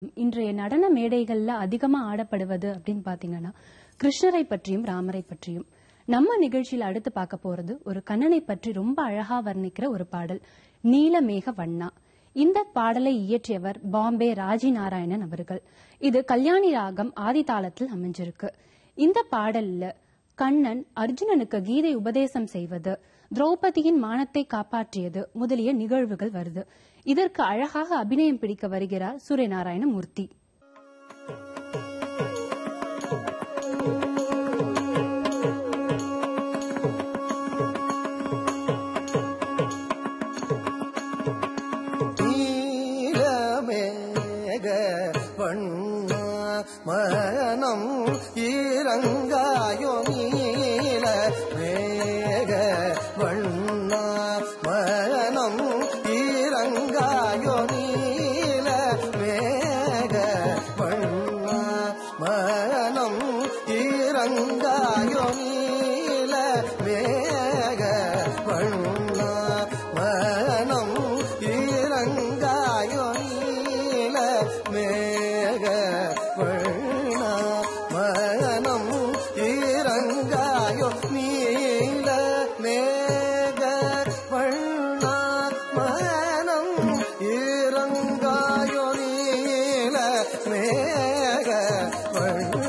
இன்றைய நடன மேடைகள்ல அதிகமா ஆடப்படுவது அப்படின்னு பாத்தீங்கன்னா கிருஷ்ணரை பற்றியும் ராமரை பற்றியும். நம்ம நிகழ்ச்சியில அடுத்து பார்க்க போறது ஒரு கண்ணனை பற்றி ரொம்ப அழகா வர்ணிக்கிற ஒரு பாடல், நீலமேக வண்ணா. இந்த பாடலை இயற்றியவர் பாம்பே ராஜி நாராயணன் அவர்கள். இது கல்யாணி ராகம் ஆதி தாளத்தில் அமைஞ்சிருக்கு. இந்த பாடல்ல கண்ணன் அர்ஜுனனுக்கு கீதை உபதேசம் செய்வது, திரௌபதியின் மானத்தை காப்பாற்றியது முதலிய நிகழ்வுகள் வருது. இதற்கு அழகாக அபிநயம் பிடிக்க வருகிறார் சூரியநாராயண மூர்த்தி. மனம் ஈரங்காயோ நீல மேக வண்ணா, மனம் ஈரங்காயோ நீல மேக வண்ணா, மனம் ஈரங்காயோ நீல மேக வண்ணா, மனம் ஈரங்காயோ நீல மேக வண்ணா, மனம் ஈரங்காயோ நீல மேக வண்ணா, மனம் ஈரங்காயோ நீல மேக வண்ணா.